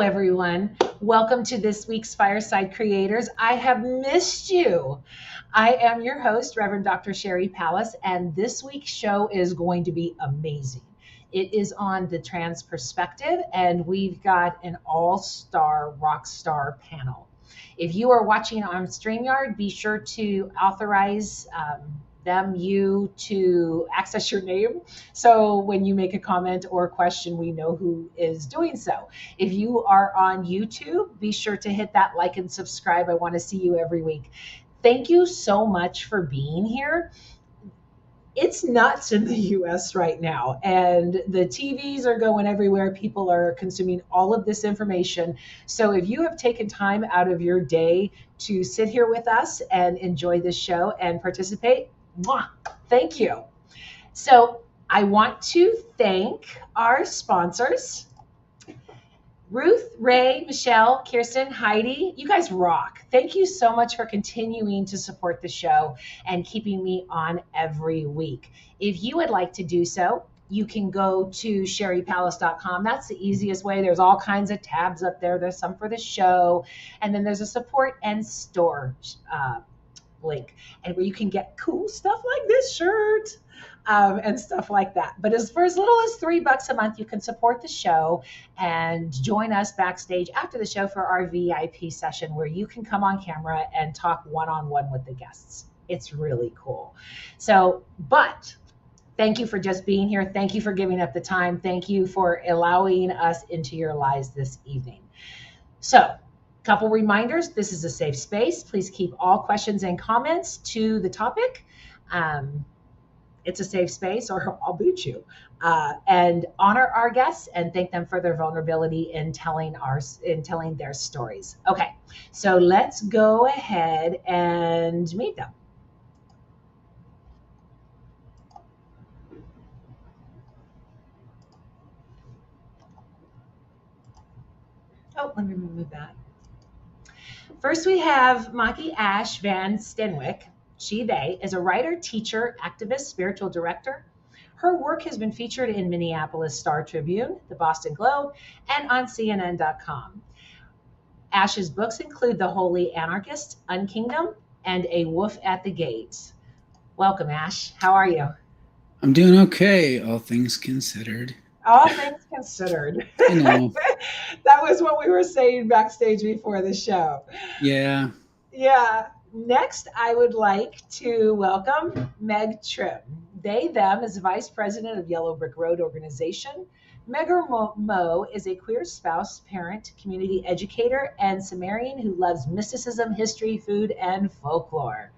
everyone. Welcome to this week's Fireside Creators. I have missed you. I am your host, Reverend Dr. Sherry Palace, and this week's show is going to be amazing. It is on the trans perspective, and we've got an all-star rock star panel. If you are watching on StreamYard, be sure to authorize you to access your name. So when you make a comment or a question, we know who is doing so. If you are on YouTube, be sure to hit that like and subscribe. I want to see you every week. Thank you so much for being here. It's nuts in the US right now, and the TVs are going everywhere. People are consuming all of this information. So if you have taken time out of your day to sit here with us and enjoy this show and participate, thank you. So I want to thank our sponsors, Ruth, Ray, Michelle, Kirsten, Heidi. You guys rock. Thank you so much for continuing to support the show and keeping me on every week. If you would like to do so, you can go to sherrypalace.com. That's the easiest way. There's all kinds of tabs up there. There's some for the show, and then there's a support and store link, and where you can get cool stuff like this shirt and stuff like that. But for as little as $3 a month, you can support the show and join us backstage after the show for our VIP session, where you can come on camera and talk one-on-one with the guests. It's really cool. So, but thank you for just being here. Thank you for giving up the time. Thank you for allowing us into your lives this evening. So, couple reminders, this is a safe space. Please keep all questions and comments to the topic. It's a safe space, or I'll boot you. And honor our guests and thank them for their vulnerability in telling their stories. Okay, so let's go ahead and meet them. Oh, let me remove that. First, we have Maki Ashe Van Steenwyk. They is a writer, teacher, activist, spiritual director. Her work has been featured in Minneapolis Star Tribune, the Boston Globe, and on CNN.com. Ashe's books include The Holy Anarchist, unKingdom, and A Wolf at the Gate. Welcome, Ashe. How are you? I'm doing okay, all things considered. All things considered. You know. That was what we were saying backstage before the show. Yeah. Yeah. Next, I would like to welcome Meg Trim. Them is Vice President of Yellow Brick Road Organization. Meg Mo is a queer spouse, parent, community educator, and Sumerian who loves mysticism, history, food, and folklore.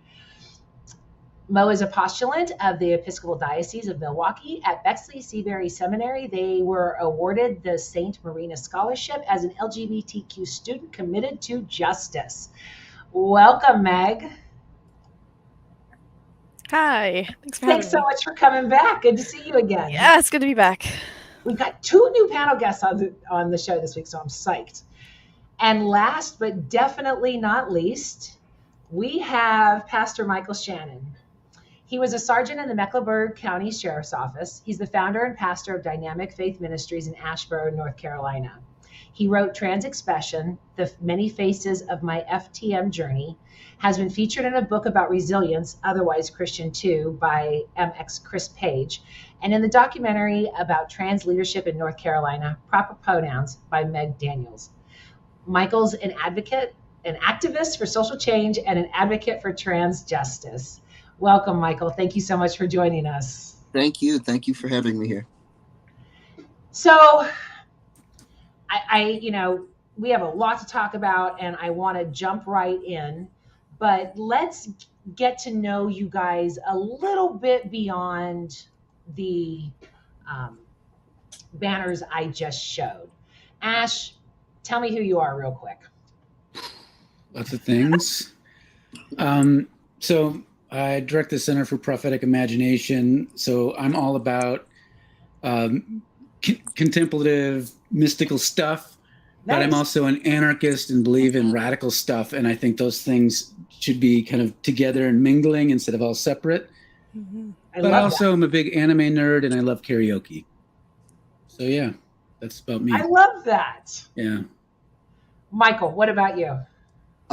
Mo is a postulant of the Episcopal Diocese of Milwaukee. At Bexley Seabury Seminary, they were awarded the St. Marina Scholarship as an LGBTQ student committed to justice. Welcome, Meg. Hi. Thanks so much for coming back. Good to see you again. Yeah, it's good to be back. We've got 2 new panel guests on the show this week, so I'm psyched. And last but definitely not least, we have Pastor Michael Shannon. He was a sergeant in the Mecklenburg County Sheriff's Office. He's the founder and pastor of Dynamic Faith Ministries in Asheboro, North Carolina. He wrote Trans Expression, The Many Faces of My FTM Journey, has been featured in a book about resilience, Otherwise Christian Too, by MX Chris Page, and in the documentary about trans leadership in North Carolina, Proper Pronouns, by Meg Daniels. Michael's an advocate, an activist for social change, and an advocate for trans justice. Welcome, Michael. Thank you so much for joining us. Thank you. Thank you for having me here. So, we have a lot to talk about, and I want to jump right in, but let's get to know you guys a little bit beyond the banners I just showed. Ashe, tell me who you are real quick. Lots of things. So I direct the Center for Prophetic Imagination. So I'm all about contemplative, mystical stuff, nice. But I'm also an anarchist and believe in radical stuff. And I think those things should be kind of together and mingling instead of all separate. Mm-hmm. But I also am a big anime nerd and I love karaoke. So yeah, that's about me. I love that. Yeah. Michael, what about you?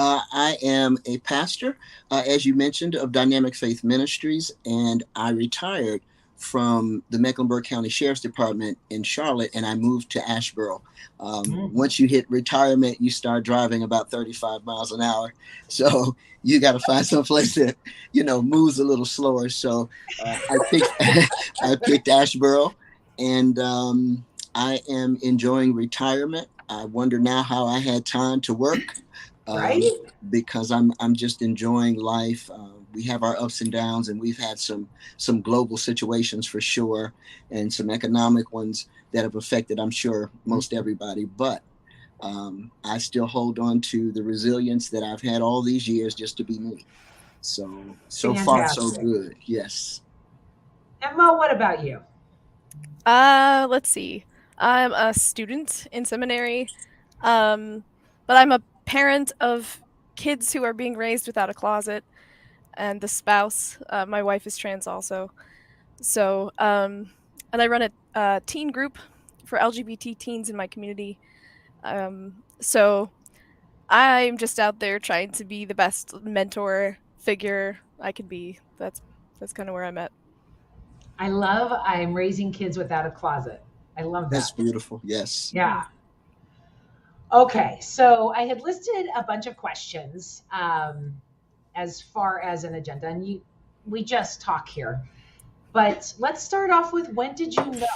I am a pastor, as you mentioned, of Dynamic Faith Ministries, and I retired from the Mecklenburg County Sheriff's Department in Charlotte, and I moved to Asheboro. Once you hit retirement, you start driving about 35 miles an hour. So you got to find someplace that, moves a little slower. So I picked, I picked Asheboro, and I am enjoying retirement. I wonder now how I had time to work. Right? Because I'm just enjoying life. We have our ups and downs, and we've had some global situations for sure, and some economic ones that have affected, I'm sure, most everybody. But I still hold on to the resilience that I've had all these years just to be me. So far, so good. Yes. And Mo, what about you? Let's see. I'm a student in seminary, but I'm a parent of kids who are being raised without a closet, and the spouse. My wife is trans also. So, and I run a teen group for LGBT teens in my community. So I'm just out there trying to be the best mentor figure I can be. That's kind of where I'm at. I'm raising kids without a closet. I love that. That's beautiful. Yes. Yeah. Okay, so I had listed a bunch of questions as far as an agenda, and we just talk here. But let's start off with, when did you know?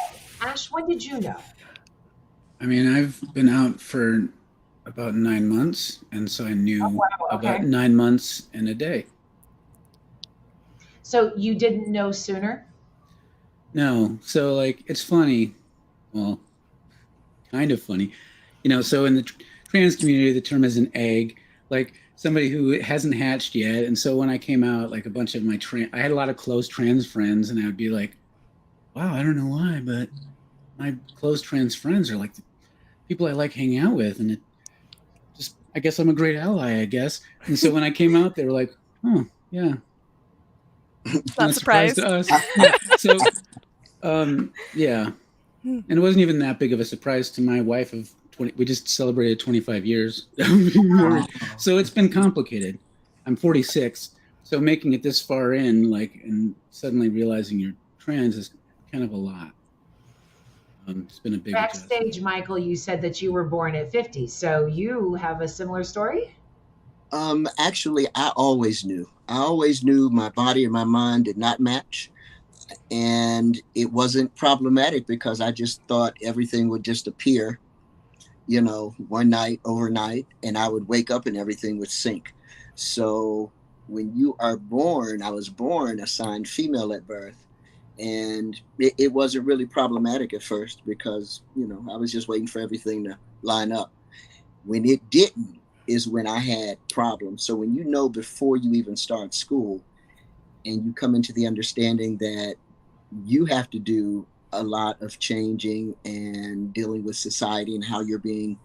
Ash, when did you know? I mean, I've been out for about 9 months, and so I knew about 9 months and a day. So you didn't know sooner? No. So, like, it's funny. Well, kind of funny. So in the trans community, the term is an egg, like somebody who hasn't hatched yet. And so when I came out, like a bunch of I had a lot of close trans friends, and I would be like, wow, I don't know why, but my close trans friends are like the people I like hanging out with. And I guess I'm a great ally, I guess. And so when I came out, they were like, oh, yeah. Not surprised to us. Yeah. So, yeah. And it wasn't even that big of a surprise to my wife of 20. We just celebrated 25 years. So it's been complicated. I'm 46. So making it this far in, and suddenly realizing you're trans is kind of a lot. It's been a big Backstage, adjustment. Michael, you said that you were born at 50. So you have a similar story? Actually, I always knew. My body and my mind did not match. And it wasn't problematic because I just thought everything would just appear, one night, overnight, and I would wake up and everything would sync. So when you are born, I was born assigned female at birth, and it wasn't really problematic at first because, I was just waiting for everything to line up. When it didn't is when I had problems. So when before you even start school, and you come into the understanding that you have to do a lot of changing and dealing with society and how you're being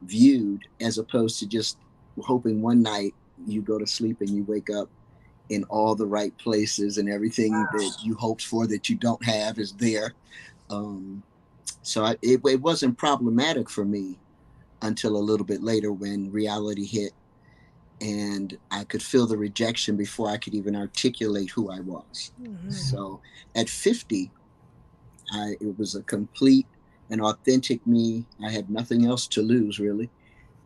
viewed, as opposed to just hoping one night you go to sleep and you wake up in all the right places and everything that you hoped for that you don't have is there. So it wasn't problematic for me until a little bit later when reality hit, and I could feel the rejection before I could even articulate who I was. Mm-hmm. So at 50, it was a complete and authentic me. I had nothing else to lose, really.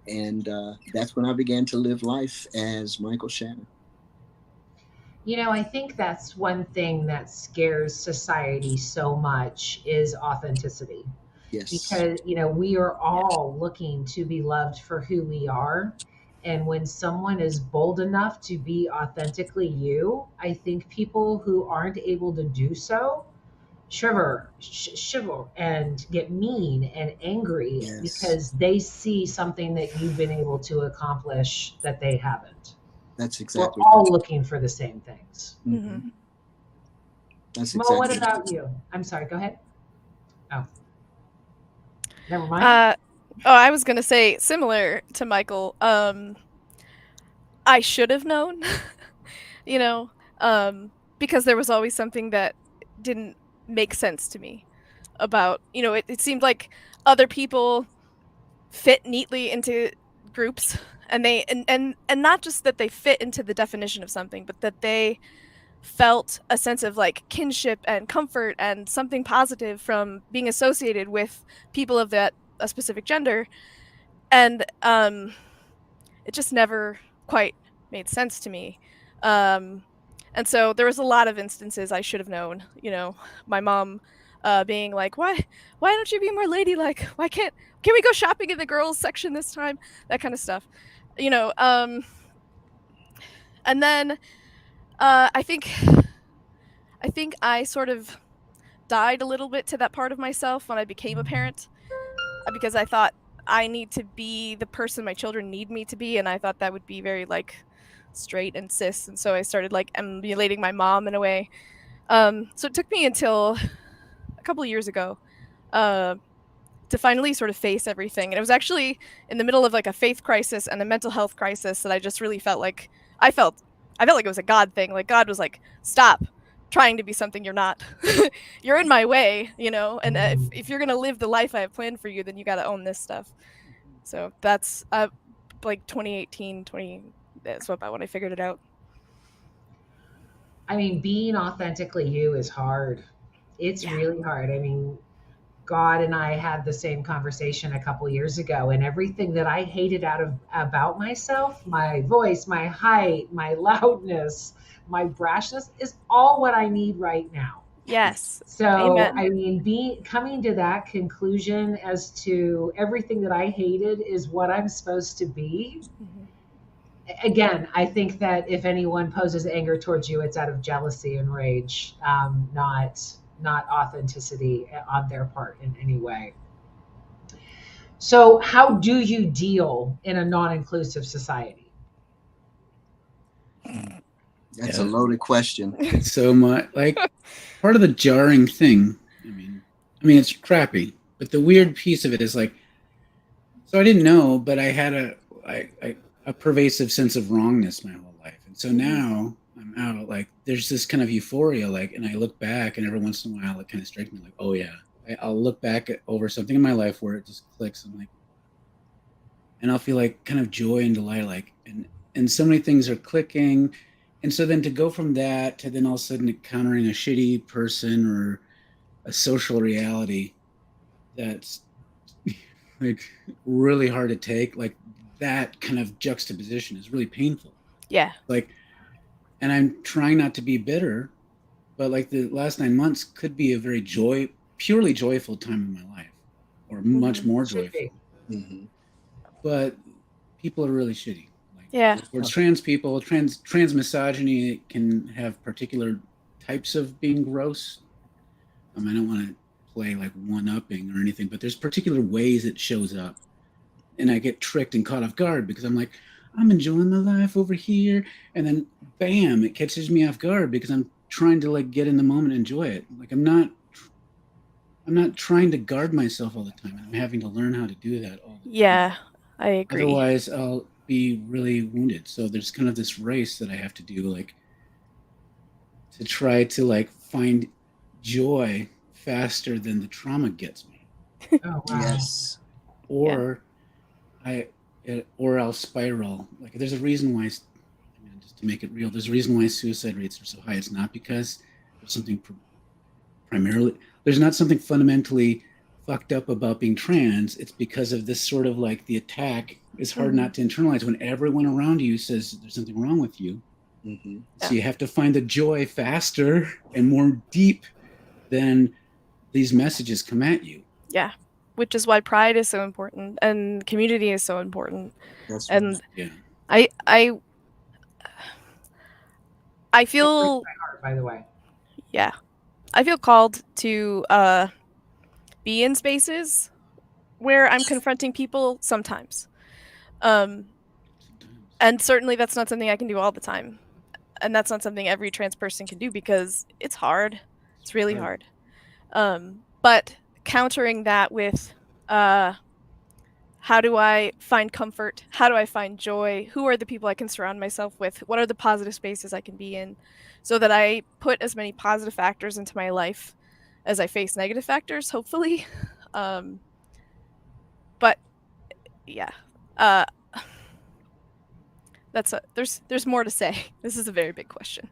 And that's when I began to live life as Michael Shannon. I think that's one thing that scares society so much is authenticity. Yes. Because, we are all looking to be loved for who we are. And when someone is bold enough to be authentically you, I think people who aren't able to do so shiver and get mean and angry. Yes. Because they see something that you've been able to accomplish that they haven't. That's exactly. We're all looking for the same things. Mm-hmm. That's exactly. Mo, what about you? I'm sorry, go ahead. Oh, never mind. I was gonna say, similar to Michael, I should have known, because there was always something that didn't make sense to me about, it seemed like other people fit neatly into groups, and they and not just that they fit into the definition of something, but that they felt a sense of like kinship and comfort and something positive from being associated with people of a specific gender. And it just never quite made sense to me. And so there was a lot of instances I should have known. My mom being like, why don't you be more ladylike? Can we go shopping in the girls section this time? That kind of stuff. And then I think I sort of died a little bit to that part of myself when I became a parent, because I thought I need to be the person my children need me to be, and I thought that would be very like straight and cis, and so I started like emulating my mom in a way. So it took me until a couple of years ago to finally sort of face everything, and it was actually in the middle of like a faith crisis and a mental health crisis that I just really felt like I felt like it was a God thing. Like God was like, stop trying to be something you're not. You're in my way, and if you're gonna live the life I have planned for you, then you got to own this stuff. So that's like 2018 that's about when I figured it out. I mean, being authentically you is hard. It's really hard. I mean, God and I had the same conversation a couple years ago, and everything that I hated about myself, my voice, my height, my loudness, my brashness, is all what I need right now. Yes. So, Amen. I mean, coming to that conclusion as to everything that I hated is what I'm supposed to be. Mm-hmm. Again, I think that if anyone poses anger towards you, it's out of jealousy and rage, not authenticity on their part in any way. So how do you deal in a non-inclusive society? That's a loaded question. It's so much like part of the jarring thing. I mean, it's crappy, but the weird piece of it is like, so I didn't know, but I had a pervasive sense of wrongness my whole life. And so now I'm out, like there's this kind of euphoria, like, and I look back and every once in a while it kind of strikes me like, oh yeah, I'll look back over something in my life where it just clicks. I'm like, and I'll feel like kind of joy and delight, like, and so many things are clicking. And so then to go from that to then all of a sudden encountering a shitty person or a social reality that's like really hard to take, like that kind of juxtaposition is really painful. Yeah. Like, and I'm trying not to be bitter, but like the last 9 months could be a very purely joyful time in my life, or much more joyful. Mm-hmm. But people are really shitty. Like, yeah. Towards trans people, trans misogyny can have particular types of being gross. I don't want to play like one-upping or anything, but there's particular ways it shows up. And I get tricked and caught off guard because I'm like, I'm enjoying my life over here. And then bam, it catches me off guard because I'm trying to like get in the moment and enjoy it. Like I'm not trying to guard myself all the time. I'm having to learn how to do that all the time. Yeah, I agree. Otherwise I'll be really wounded. So there's kind of this race that I have to do, like to try to like find joy faster than the trauma gets me. Oh, wow. Yes. Or I'll spiral. Like there's a reason why, just to make it real, there's a reason why suicide rates are so high. It's not because there's something there's not something fundamentally fucked up about being trans. It's because of this sort of like the attack is hard not to internalize when everyone around you says there's something wrong with you. Mm-hmm. So you have to find the joy faster and more deep than these messages come at you. Yeah. Which is why pride is so important and community is so important. That's and right. Yeah. I feel, my heart, by the way. Yeah. I feel called to be in spaces where I'm confronting people sometimes. And certainly that's not something I can do all the time. And that's not something every trans person can do because it's hard. It's really hard. But countering that with how do I find comfort? How do I find joy? Who are the people I can surround myself with? What are the positive spaces I can be in so that I put as many positive factors into my life as I face negative factors, hopefully. But yeah, there's more to say. This is a very big question.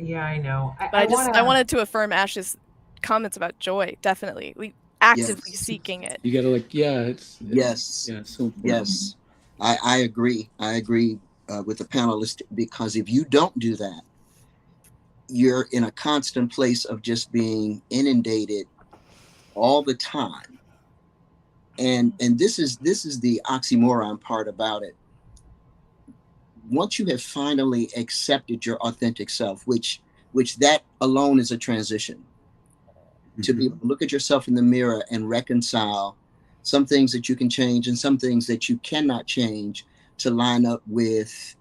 Yeah, I know. But I wanted to affirm Ashe's comments about joy. Definitely, we actively seeking it. You gotta it's yes, yeah, it's so important. yes. I agree. I agree with the panelists, because if you don't do that, you're in a constant place of just being inundated all the time. And this is the oxymoron part about it. Once you have finally accepted your authentic self, which that alone is a transition, to be able to look at yourself in the mirror and reconcile some things that you can change and some things that you cannot change to line up with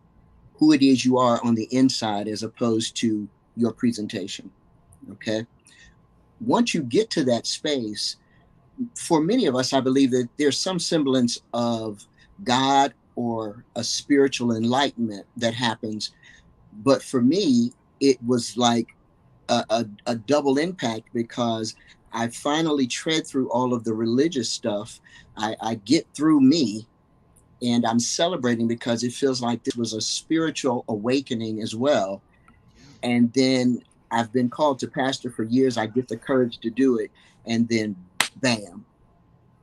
who it is you are on the inside as opposed to your presentation. Okay. Once you get to that space, for many of us, I believe that there's some semblance of God or a spiritual enlightenment that happens. But for me, it was like a double impact, because I finally tread through all of the religious stuff. I get through me, and I'm celebrating because it feels like this was a spiritual awakening as well. And then I've been called to pastor for years. I get the courage to do it. And then, bam,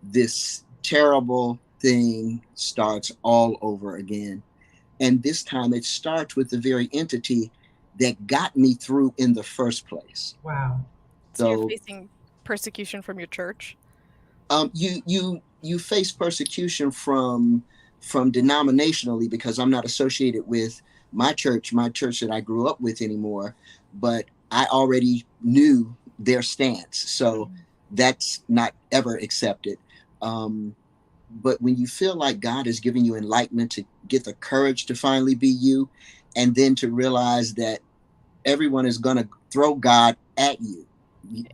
this terrible thing starts all over again. And this time it starts with the very entity that got me through in the first place. Wow. So you're facing persecution from your church? You face persecution from denominationally, because I'm not associated with my church that I grew up with anymore, but I already knew their stance. So that's not ever accepted. But when you feel like God is giving you enlightenment to get the courage to finally be you, and then to realize that everyone is going to throw God at you,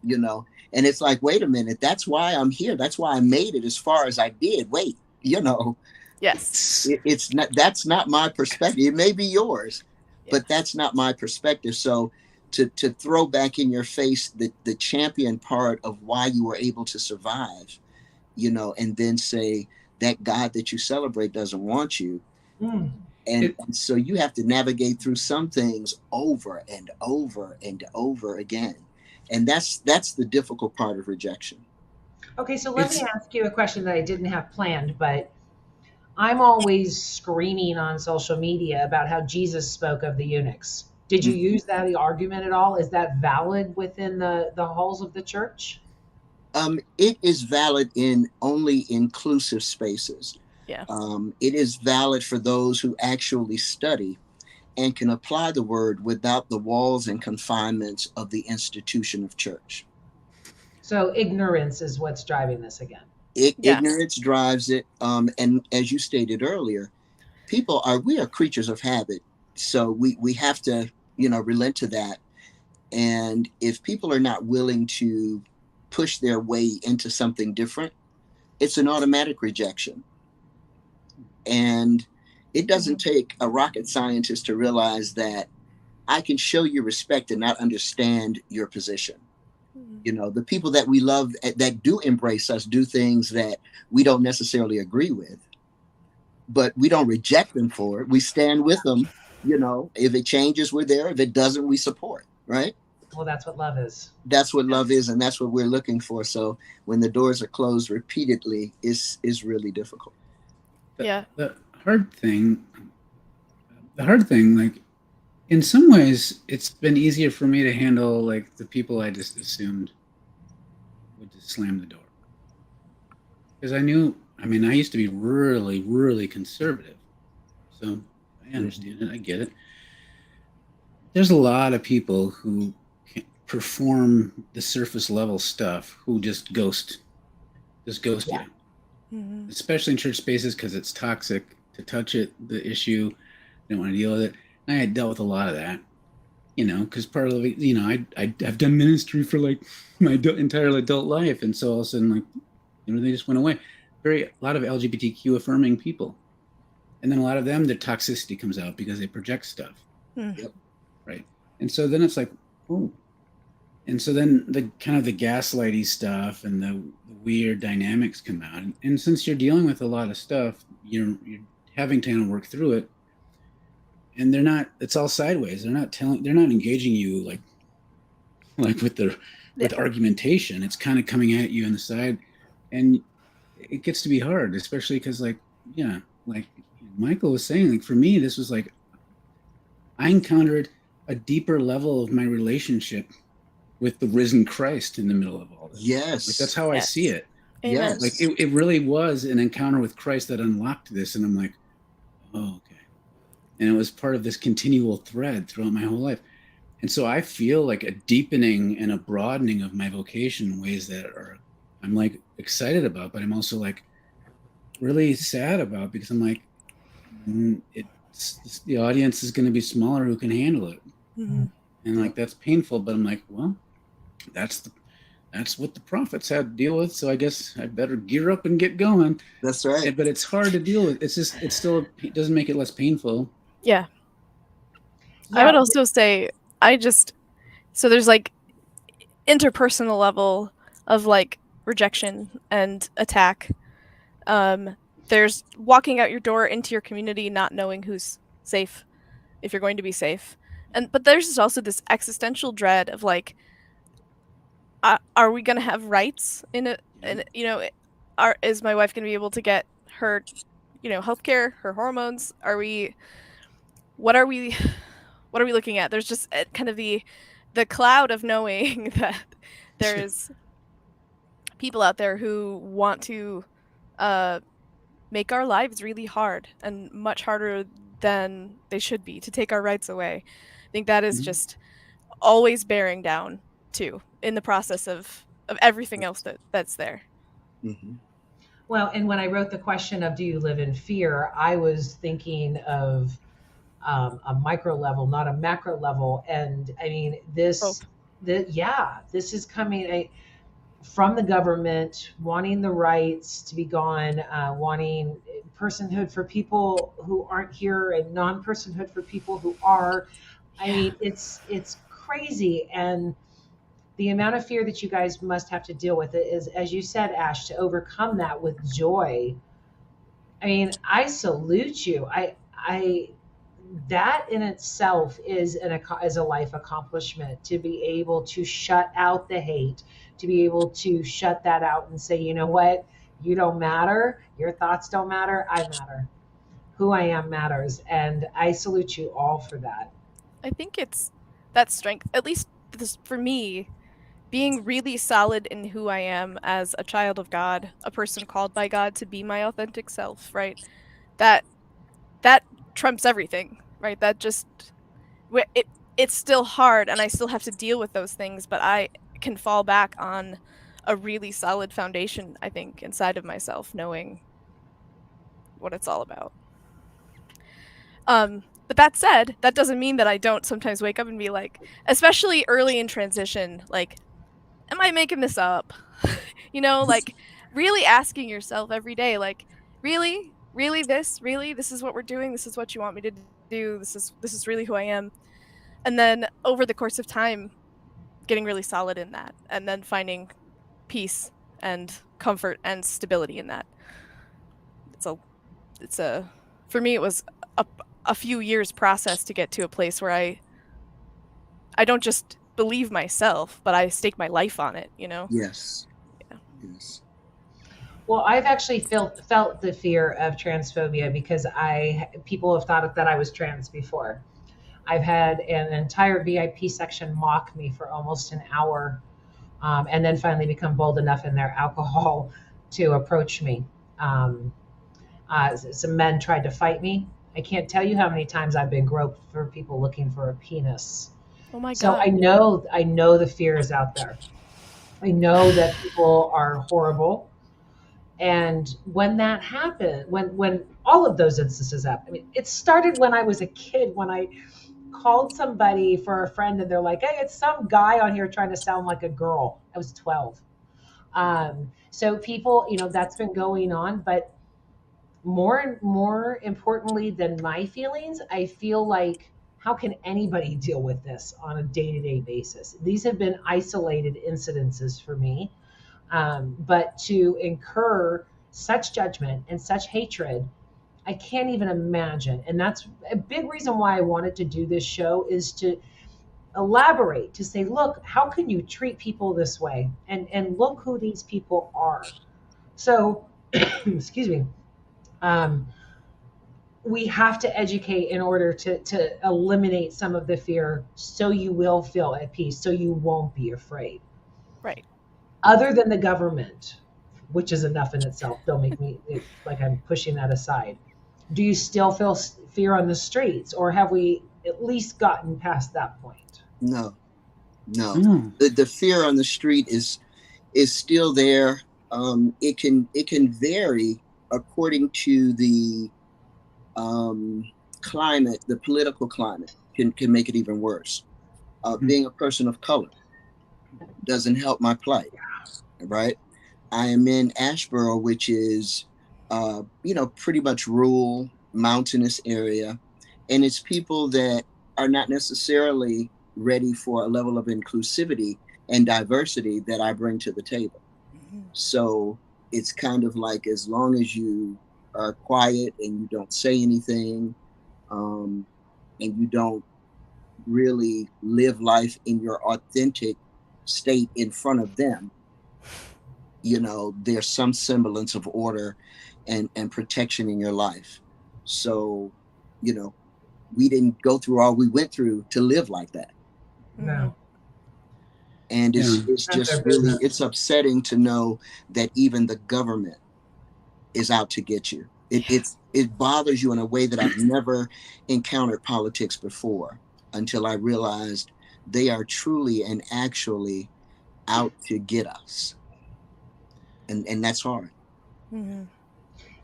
you know, and it's like, wait a minute, that's why I'm here. That's why I made it as far as I did. Wait, you know, yes, it's not, that's not my perspective. It may be yours, but that's not my perspective. So to throw back in your face the champion part of why you were able to survive, you know, and then say that God that you celebrate doesn't want you. And so you have to navigate through some things over and over and over again. And that's the difficult part of rejection. Okay, so let me ask you a question that I didn't have planned, but I'm always screaming on social media about how Jesus spoke of the eunuchs. Did you use that argument at all? Is that valid within the halls of the church? It is valid in only inclusive spaces. Yeah. It is valid for those who actually study and can apply the word without the walls and confinements of the institution of church. So ignorance is what's driving this again. Ignorance drives it. And as you stated earlier, we are creatures of habit. So we have to, you know, relent to that. And if people are not willing to push their way into something different, it's an automatic rejection. And it doesn't take a rocket scientist to realize that I can show you respect and not understand your position. You know, the people that we love that do embrace us do things that we don't necessarily agree with, but we don't reject them for it. We stand with them. You know, if it changes, we're there. If it doesn't, we support, right? Well, that's what love is. That's what love is, and that's what we're looking for. So when the doors are closed repeatedly, is really difficult. The hard thing, like, in some ways, it's been easier for me to handle, like, the people I just assumed would just slam the door. Because I used to be really, really conservative. So I understand it. I get it. There's a lot of people who perform the surface level stuff who just ghost you. Mm-hmm. Especially in church spaces, because it's toxic to touch it, the issue. Don't want to deal with it. I had dealt with a lot of that, you know, because part of it, you know, I've done ministry for like my entire adult life, and so all of a sudden, like, you know, they just went away. A lot of LGBTQ affirming people, and then a lot of them, their toxicity comes out because they project stuff, right? And so then it's like, oh, and so then the kind of the gaslighty stuff and the weird dynamics come out, and since you're dealing with a lot of stuff, you're having to work through it. and they're not. It's all sideways. They're not engaging you like with argumentation. It's kind of coming at you on the side, and it gets to be hard, especially because like Michael was saying, like for me, this was like I encountered a deeper level of my relationship with the risen Christ in the middle of all this. Yes. Like that's how I see it. Yes. Like it really was an encounter with Christ that unlocked this. And I'm like, oh, okay. And it was part of this continual thread throughout my whole life. And so I feel like a deepening and a broadening of my vocation in ways that I'm like excited about, but I'm also like really sad about, because I'm like, the audience is going to be smaller who can handle it. Mm-hmm. And like, that's painful, but I'm like, well, that's what the prophets had to deal with. So I guess I better gear up and get going. That's right. But it's hard to deal with. It doesn't make it less painful. Yeah. I would also say, so there's like interpersonal level of like rejection and attack. There's walking out your door into your community not knowing who's safe, if you're going to be safe. But there's also this existential dread of like, are we going to have rights in it? And is my wife going to be able to get her, healthcare, her hormones? What are we looking at? There's just kind of the cloud of knowing that there's people out there who want to make our lives really hard, and much harder than they should be, to take our rights away. I think that is just always bearing down too in the process of everything else that's there. Mm-hmm. Well, and when I wrote the question of do you live in fear, I was thinking of a micro level, not a macro level. And I mean, this is coming from the government wanting the rights to be gone, wanting personhood for people who aren't here and non-personhood for people who are. I mean, it's crazy. And the amount of fear that you guys must have to deal with it is, as you said, Ash, to overcome that with joy. I mean, I salute you. I that in itself is a life accomplishment, to be able to shut out the hate, to be able to shut that out and say, you know what, you don't matter, your thoughts don't matter, I matter, who I am matters. And I salute you all for that. I think it's that strength, at least for me, being really solid in who I am as a child of God, a person called by God to be my authentic self, right? That trumps everything, right? That just, it's still hard, and I still have to deal with those things, but I can fall back on a really solid foundation, I think, inside of myself, knowing what it's all about. But that said, that doesn't mean that I don't sometimes wake up and be like, especially early in transition, like, am I making this up? Like really asking yourself every day, like, really this is what we're doing, this is what you want me to do, this is really who I am. And then over the course of time, getting really solid in that, and then finding peace and comfort and stability in that. It's a for me, it was a few years process to get to a place where I don't just believe myself, but I stake my life on it, Yes. Yeah. Yes. Well, I've actually felt the fear of transphobia because people have thought that I was trans before. I've had an entire VIP section mock me for almost an hour, and then finally become bold enough in their alcohol to approach me. Some men tried to fight me. I can't tell you how many times I've been groped for people looking for a penis. Oh my God. So I know the fear is out there. I know that people are horrible. And when that happened, when all of those instances happened, I mean, it started when I was a kid, when I called somebody for a friend and they're like, hey, it's some guy on here trying to sound like a girl. I was 12. So people, that's been going on, but more importantly than my feelings, I feel like, how can anybody deal with this on a day-to-day basis? These have been isolated incidences for me. But to incur such judgment and such hatred I can't even imagine. And that's a big reason why I wanted to do this show, is to elaborate, to say, look, how can you treat people this way? And look who these people are. So, excuse me. Um, we have to educate in order to eliminate some of the fear, so you will feel at peace, so you won't be afraid. Right. Other than the government, which is enough in itself. Don't make me like I'm pushing that aside. Do you still feel fear on the streets, or have we at least gotten past that point? No. Mm. The fear on the street is still there. It can vary according to the climate. The political climate can make it even worse. Being a person of color doesn't help my plight, right? I am in Asheboro, which is, pretty much rural, mountainous area. And it's people that are not necessarily ready for a level of inclusivity and diversity that I bring to the table. So it's kind of like, as long as you are quiet and you don't say anything, and you don't really live life in your authentic state in front of them, there's some semblance of order and protection in your life. So, we didn't go through all we went through to live like that. No. And it's just really, it's upsetting to know that even the government is out to get you. It bothers you in a way that I've never encountered politics before, until I realized they are truly and actually out to get us. And that's hard. Mm-hmm.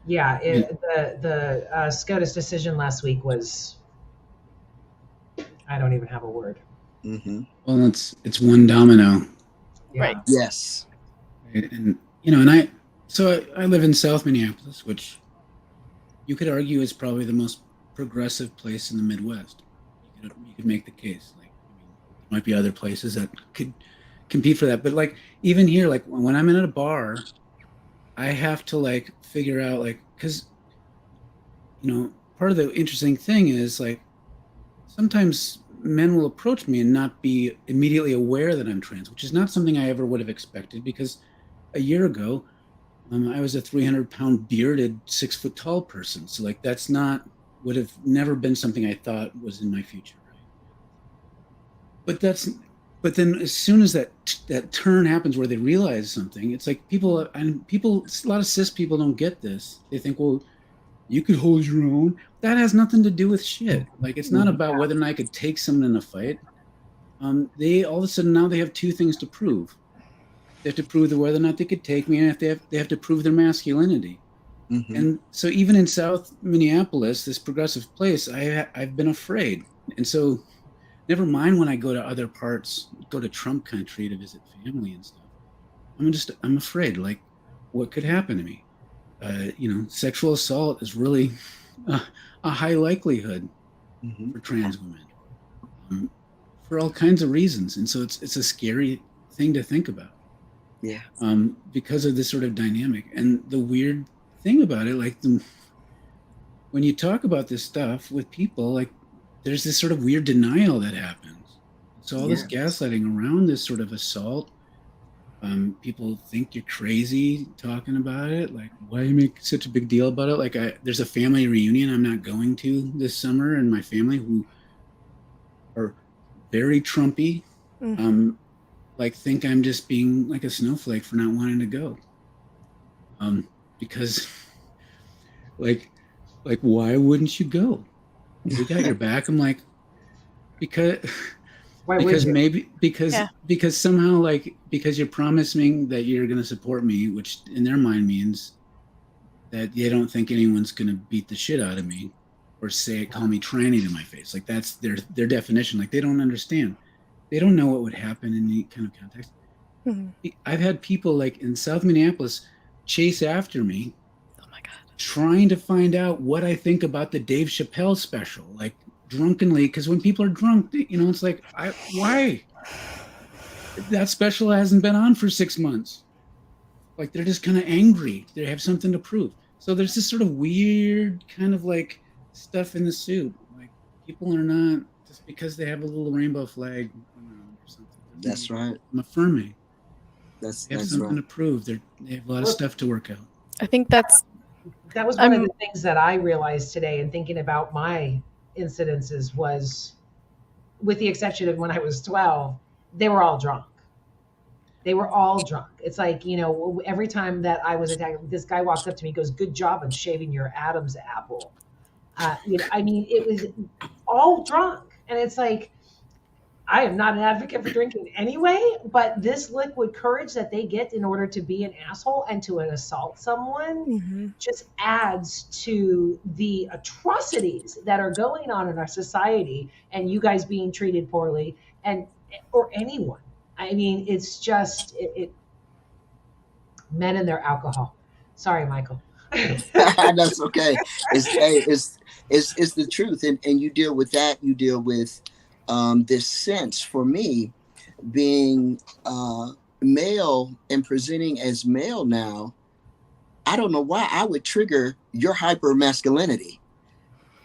Yeah, the SCOTUS decision last week was, I don't even have a word. Mm-hmm. Well, it's one domino. Yeah. Right. Yes. And I live in South Minneapolis, which you could argue is probably the most progressive place in the Midwest. You could make the case. Like, there might be other places that could compete for that, but like, even here, like when I'm in a bar, I have to like figure out, like, because part of the interesting thing is, like, sometimes men will approach me and not be immediately aware that I'm trans, which is not something I ever would have expected, because a year ago, I was a 300-pound bearded 6-foot tall person. So like, that's would have never been something I thought was in my future. Right? But then as soon as that turn happens where they realize something, it's like a lot of cis people don't get this. They think, well, you could hold your own. That has nothing to do with shit. Like, it's not about whether or not I could take someone in a fight. They all of a sudden now they have two things to prove. They have to prove whether or not they could take me, and they have to prove their masculinity. Mm-hmm. And so even in South Minneapolis, this progressive place, I've been afraid. And so never mind when I go to other parts, go to Trump country to visit family and stuff. I'm afraid, like, what could happen to me? Sexual assault is really a high likelihood for trans women, for all kinds of reasons. And so it's a scary thing to think about. Yeah. Because of this sort of dynamic. And the weird thing about it, like, when you talk about this stuff with people, like, there's this sort of weird denial that happens. So all this gaslighting around this sort of assault, people think you're crazy talking about it. Like, why do you make such a big deal about it? Like, there's a family reunion I'm not going to this summer, and my family, who are very Trumpy, like, think I'm just being like a snowflake for not wanting to go. Because like, why wouldn't you go? We got your back. I'm like, because somehow, like, because you're promising that you're going to support me, which in their mind means that they don't think anyone's going to beat the shit out of me or call me tranny to my face. Like, that's their definition. Like, they don't understand. They don't know what would happen in any kind of context. Mm-hmm. I've had people, like, in South Minneapolis chase after me. Oh my God. Trying to find out what I think about the Dave Chappelle special, like, drunkenly, because when people are drunk, it's like, why? That special hasn't been on for 6 months. Like, they're just kind of angry. They have something to prove. So there's this sort of weird kind of like stuff in the soup. Like people are not just because they have a little rainbow flag around or something. That's right. I'm affirming. That's They have that's something right. to prove. They have a lot of stuff to work out. I think that's That was one of the things that I realized today in thinking about my incidences was, with the exception of when I was 12, they were all drunk. They were all drunk. It's like, every time that I was attacked, this guy walks up to me and goes, "Good job on shaving your Adam's apple." I mean, it was all drunk. And it's like, I am not an advocate for drinking anyway, but this liquid courage that they get in order to be an asshole and to assault someone just adds to the atrocities that are going on in our society, and you guys being treated poorly, or anyone. I mean, it's just men and their alcohol. Sorry, Michael. That's okay. It's the truth, and you deal with that. You deal with this sense. For me, being male and presenting as male now, I don't know why I would trigger your hyper masculinity.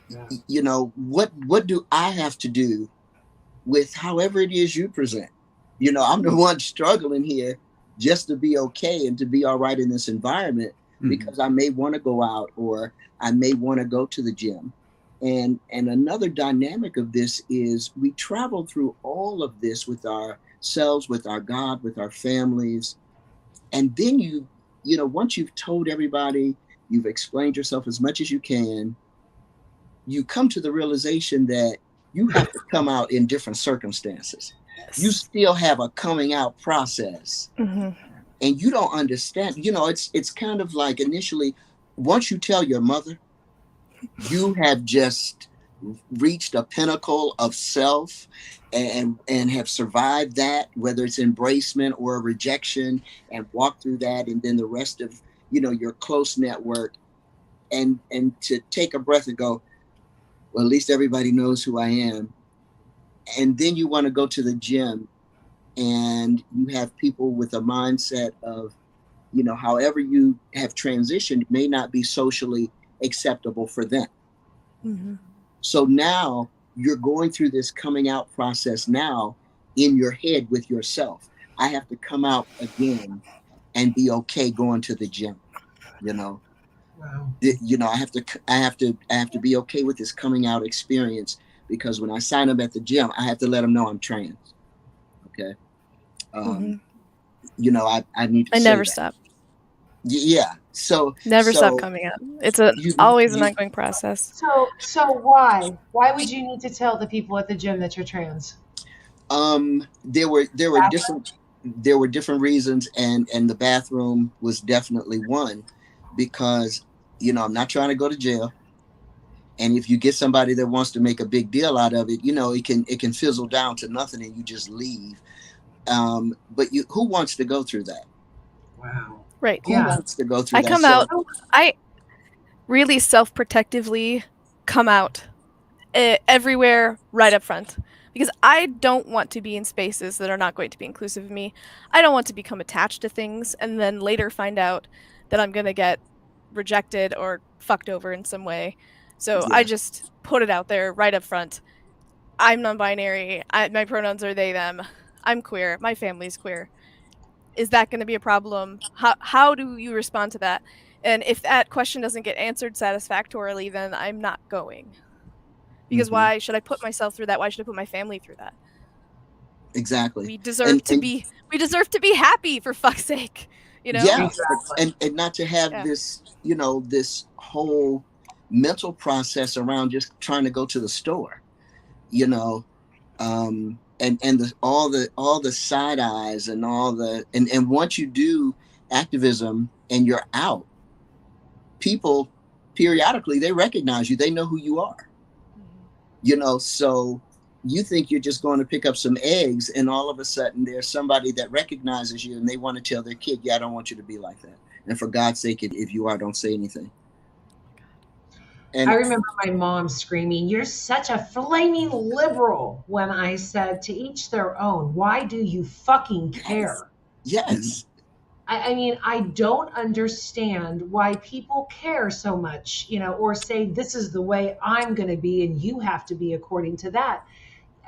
Yeah. What do I have to do with however it is you present? I'm the one struggling here just to be okay and to be all right in this environment, because I may want to go out or I may want to go to the gym. And another dynamic of this is we travel through all of this with ourselves, with our God, with our families. And then once you've told everybody, you've explained yourself as much as you can, you come to the realization that you have to come out in different circumstances. Yes. You still have a coming out process. And you don't understand, it's kind of like initially, once you tell your mother, you have just reached a pinnacle of self and have survived that, whether it's embracement or rejection, and walk through that. And then the rest of, your close network, and to take a breath and go, well, at least everybody knows who I am. And then you want to go to the gym and you have people with a mindset of, however you have transitioned may not be socially acceptable for them. So now you're going through this coming out process now in your head with yourself. I have to come out again and be okay going to the gym. Wow. I have to be okay with this coming out experience, because when I sign up at the gym, I have to let them know I'm trans. Okay. I need to I never stop. Yeah. So stop coming out. It's always an ongoing process. So why would you need to tell the people at the gym that you're trans? There were different reasons, and the bathroom was definitely one, because I'm not trying to go to jail. And if you get somebody that wants to make a big deal out of it, it can fizzle down to nothing and you just leave. But who wants to go through that? Wow. Right. Who wants to go through that? I come out. I really self-protectively come out everywhere right up front, because I don't want to be in spaces that are not going to be inclusive of me. I don't want to become attached to things and then later find out that I'm going to get rejected or fucked over in some way. So I just put it out there right up front. I'm non-binary. My pronouns are they, them. I'm queer. My family's queer. Is that going to be a problem? How do you respond to that? And if that question doesn't get answered satisfactorily, then I'm not going. Because why should I put myself through that? Why should I put my family through that? Exactly. We deserve to be happy, for fuck's sake. Yeah. And not to have this, this whole mental process around just trying to go to the store, and all the side eyes and and once you do activism and you're out, people periodically, they recognize you, they know who you are. So you think you're just going to pick up some eggs, and all of a sudden there's somebody that recognizes you and they want to tell their kid, I don't want you to be like that. And for God's sake, if you are, don't say anything. And I remember my mom screaming, "You're such a flaming liberal," when I said, "To each their own. Why do you fucking care?" Yes. I mean, I don't understand why people care so much, or say this is the way I'm going to be and you have to be according to that.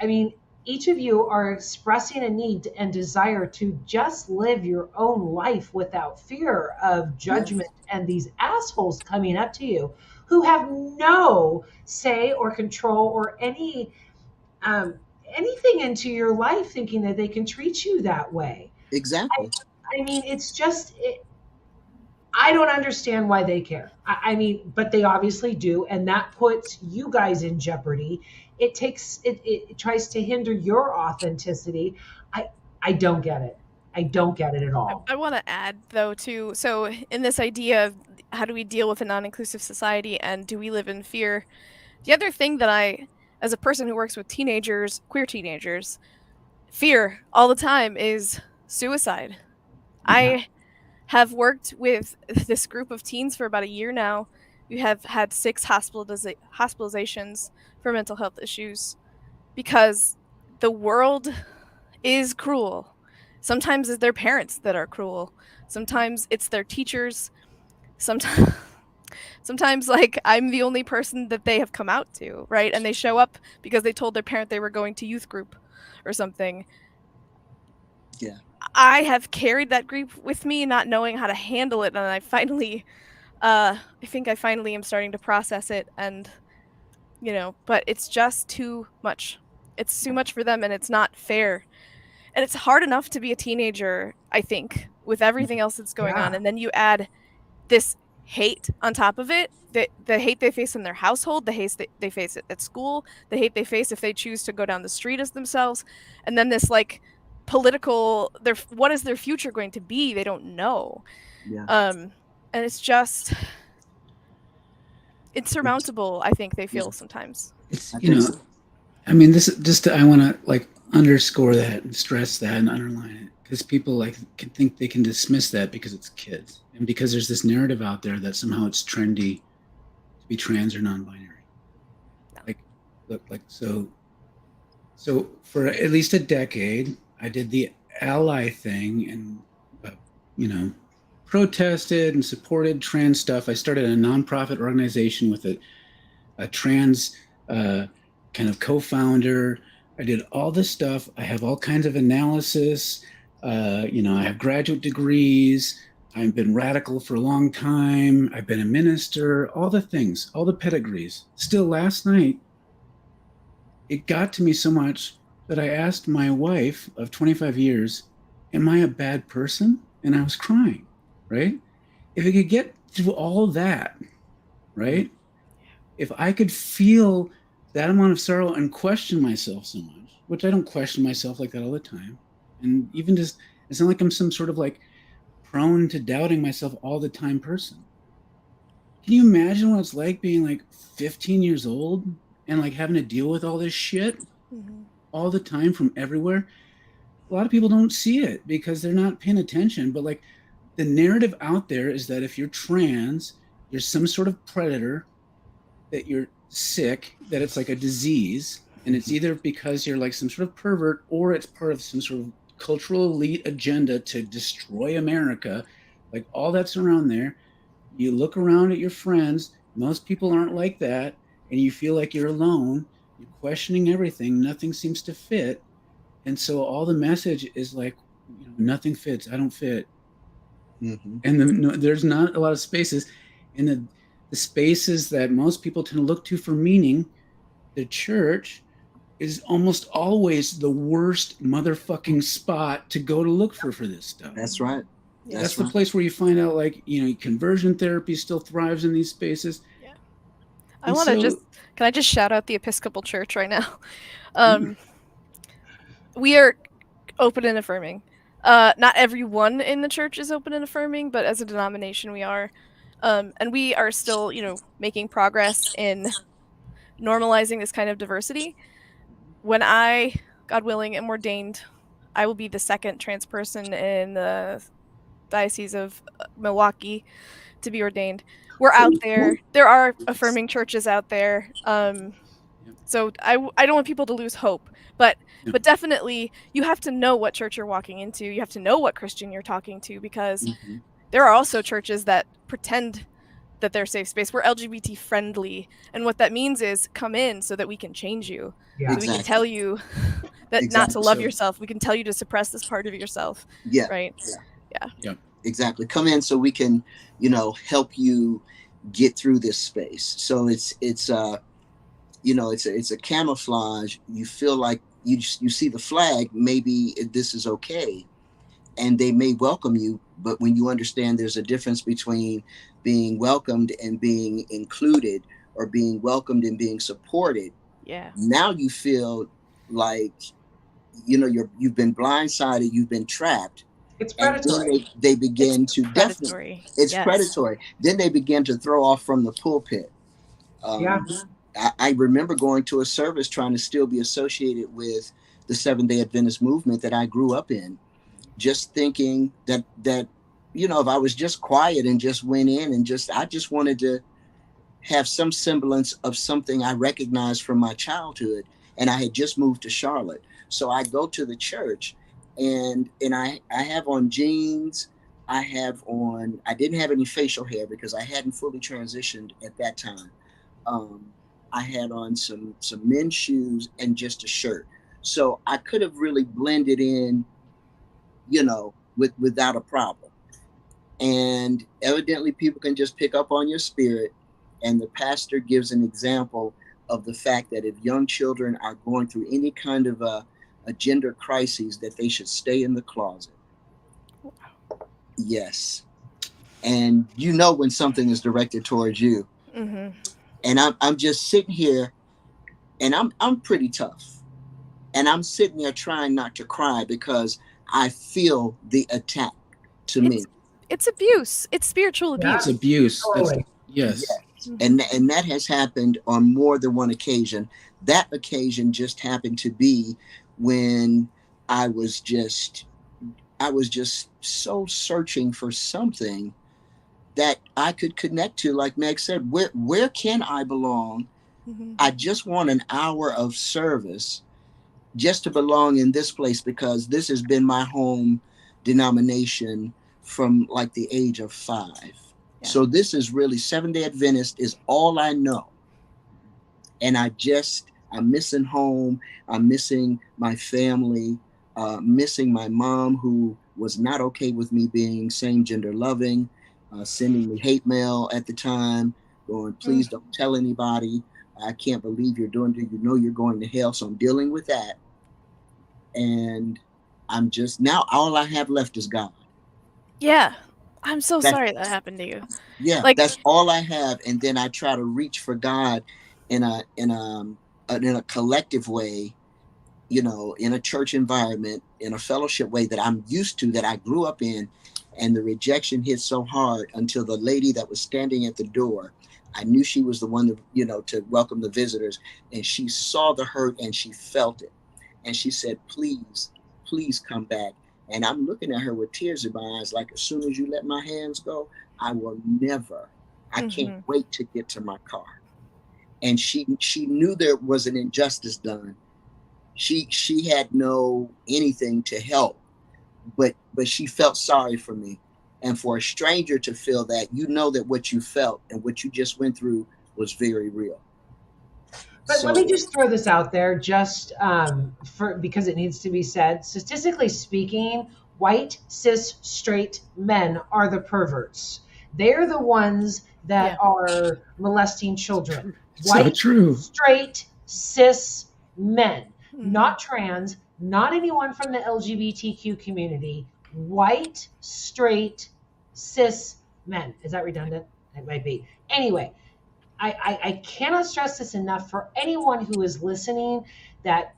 I mean, each of you are expressing a need and desire to just live your own life without fear of judgment and these assholes coming up to you who have no say or control or um, anything into your life, thinking that they can treat you that way. Exactly. I mean, it's just, I don't understand why they care. I mean, but they obviously do, and that puts you guys in jeopardy. It tries to hinder your authenticity. I I don't get it. I don't get it at all. I want to add though too. So in this idea of how do we deal with a non-inclusive society and do we live in fear? The other thing that as a person who works with teenagers, queer teenagers, fear all the time is suicide. Yeah. I have worked with this group of teens for about a year now. We have had 6 hospitalizations for mental health issues because the world is cruel. Sometimes it's their parents that are cruel. Sometimes it's their teachers. Sometimes sometimes like I'm the only person that they have come out to, right? And they show up because they told their parent they were going to youth group or something. Yeah. I have carried that grief with me not knowing how to handle it, and I think I finally am starting to process it, and but it's just too much. It's too much for them, and it's not fair. And it's hard enough to be a teenager, I think, with everything else that's going on, Yeah. and then you add this hate on top of it, the hate they face in their household, the hate they face at school, the hate they face if they choose to go down the street as themselves, and then this like political what is their future going to be? They don't know. Yeah. And it's just insurmountable, I think they feel sometimes. It's, I think so. I mean, this just I want to like underscore that and stress that and underline it because people like can think they can dismiss that because it's kids and because there's this narrative out there that somehow it's trendy to be trans or non-binary. Like, look, like so for at least a decade, I did the ally thing and protested and supported trans stuff. I started a nonprofit organization with a trans kind of co-founder. I did all this stuff. I have all kinds of analysis. I have graduate degrees. I've been radical for a long time. I've been a minister, all the things, all the pedigrees. Still last night, it got to me so much that I asked my wife of 25 years, am I a bad person? And I was crying, right? If I could get through all that, right? If I could feel that amount of sorrow and question myself so much, which I don't question myself like that all the time. And even just, it's not like I'm some sort of like prone to doubting myself all the time person. Can you imagine what it's like being like 15 years old and like having to deal with all this shit all the time from everywhere? A lot of people don't see it because they're not paying attention. But like the narrative out there is that if you're trans, you're some sort of predator, that you're sick, that it's like a disease. And it's either because you're like some sort of pervert or it's part of some sort of cultural elite agenda to destroy America. Like all that's around there. You look around at your friends, most people aren't like that, and you feel like you're alone. You're questioning everything, nothing seems to fit. And so all the message is like, nothing fits, I don't fit. And there's not a lot of spaces. And the spaces that most people tend to look to for meaning, the church is almost always the worst motherfucking spot to go to look for this stuff. That's right. That's the place where you find out, like, conversion therapy still thrives in these spaces. Yeah. I want to can I just shout out the Episcopal Church right now? We are open and affirming. Not everyone in the church is open and affirming, but as a denomination we are. And we are still, making progress in normalizing this kind of diversity. When I, God willing, am ordained, I will be the second trans person in the Diocese of Milwaukee to be ordained. We're out there. There are affirming churches out there. So I don't want people to lose hope, but definitely you have to know what church you're walking into. You have to know what Christian you're talking to, because there are also churches that pretend that they're safe space. We're LGBT friendly, and what that means is come in so that we can change you. Yeah. So we can tell you that not to Exactly. love So, yourself. We can tell you to suppress this part of yourself. yeah. Right. Yeah. Exactly. Come in so we can, help you get through this space. So it's a camouflage. You feel like you see the flag, maybe this is okay, and they may welcome you, but when you understand there's a difference between being welcomed and being included, or being welcomed and being supported, Yeah. now you feel like you've been blindsided, you've been trapped. It's And then predatory. they begin to Predatory. it's Yes. predatory. Then they begin to throw off from the pulpit. Yeah. I remember going to a service trying to still be associated with the Seventh-day Adventist movement that I grew up in, just thinking that if I was just quiet and just went in and I just wanted to have some semblance of something I recognized from my childhood. And I had just moved to Charlotte. So I go to the church, and I have on jeans. I didn't have any facial hair because I hadn't fully transitioned at that time. I had on some men's shoes and just a shirt. So I could have really blended in, without a problem. And evidently people can just pick up on your spirit. And the pastor gives an example of the fact that if young children are going through any kind of a gender crisis, that they should stay in the closet. Yes. And when something is directed towards you. And I'm just sitting here, and I'm pretty tough. And I'm sitting there trying not to cry because I feel the attack to me. It's abuse. It's spiritual abuse. It's abuse. Totally. Yes. And that has happened on more than one occasion. That occasion just happened to be when I was just so searching for something that I could connect to. Like Meg said, where can I belong? I just want an hour of service just to belong in this place, because this has been my home denomination from like the age of 5. Yeah. So this is really Seventh-day Adventist is all I know. And I'm missing home. I'm missing my family, missing my mom, who was not okay with me being same gender loving, sending me hate mail at the time, going, please don't tell anybody. I can't believe you're doing it. You're going to hell. So I'm dealing with that. And I'm just, now all I have left is God. Yeah. I'm so sorry that happened to you. Yeah, that's all I have. And then I try to reach for God in a collective way, in a church environment, in a fellowship way that I'm used to, that I grew up in. And the rejection hit so hard until the lady that was standing at the door, I knew she was the one to welcome the visitors. And she saw the hurt and she felt it. And she said, please, please come back. And I'm looking at her with tears in my eyes, like, as soon as you let my hands go, I will never, I can't wait to get to my car. And she knew there was an injustice done. She had no anything to help, but she felt sorry for me. And for a stranger to feel that, that what you felt and what you just went through was very real. But let me just throw this out there, just because it needs to be said. Statistically speaking, white, cis, straight men are the perverts. They're the ones that are molesting children. White, straight, cis men, not trans, not anyone from the LGBTQ community. White, straight, cis men. Is that redundant? It might be. Anyway. I cannot stress this enough for anyone who is listening, that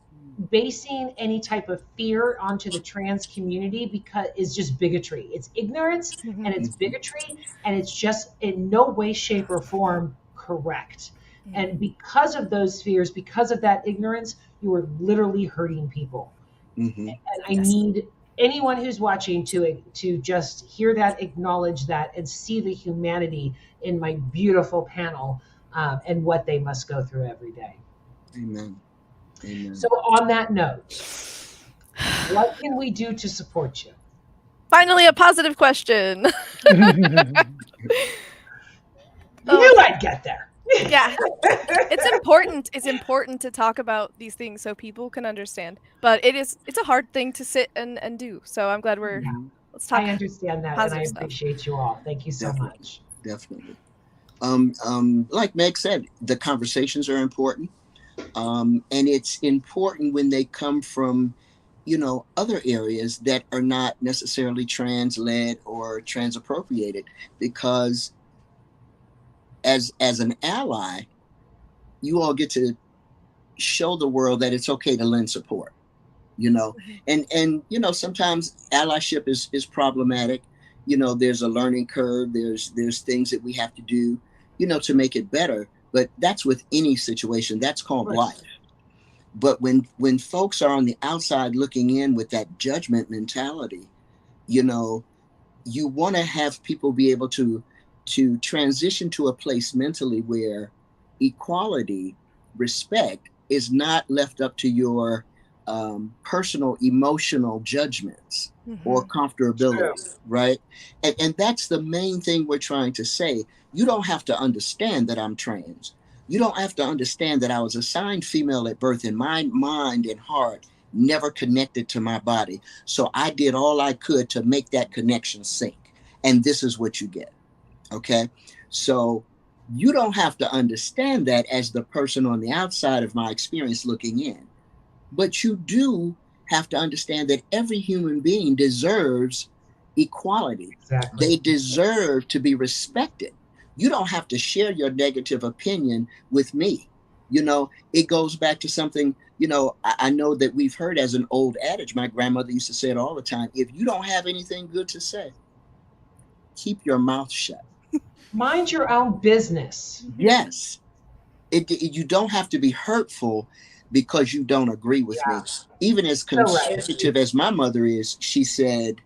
basing any type of fear onto the trans community because is just bigotry. It's ignorance and it's bigotry, and it's just in no way, shape, or form correct. And because of those fears, because of that ignorance, you are literally hurting people. And I need anyone who's watching to just hear that, acknowledge that, and see the humanity in my beautiful panel, and what they must go through every day. Amen. Amen. So on that note, what can we do to support you? Finally, a positive question. You knew I'd get there. Yeah. It's important. It's important to talk about these things so people can understand. But it's a hard thing to sit and do. So I'm glad we're let's talk I understand that, and I positive stuff. appreciate you all. Thank you so Definitely. much. Definitely. Like Meg said, the conversations are important. And it's important when they come from, other areas that are not necessarily trans-led or trans-appropriated, because as an ally, you all get to show the world that it's okay to lend support, and sometimes allyship is problematic. There's a learning curve, there's things that we have to do, to make it better, but that's with any situation. That's called life. But when folks are on the outside looking in with that judgment mentality, you want to have people be able to transition to a place mentally where equality, respect is not left up to your personal emotional judgments or comfortability, right? And that's the main thing we're trying to say. You don't have to understand that I'm trans. You don't have to understand that I was assigned female at birth, and my mind and heart never connected to my body. So I did all I could to make that connection sync. And this is what you get. Okay. So you don't have to understand that as the person on the outside of my experience looking in. But you do have to understand that every human being deserves equality. Exactly. They deserve to be respected. You don't have to share your negative opinion with me. It goes back to something, I know that we've heard as an old adage. My grandmother used to say it all the time. If you don't have anything good to say, keep your mouth shut. Mind your own business. Yes. You don't have to be hurtful because you don't agree with me. Even as conservative as my mother is, she said,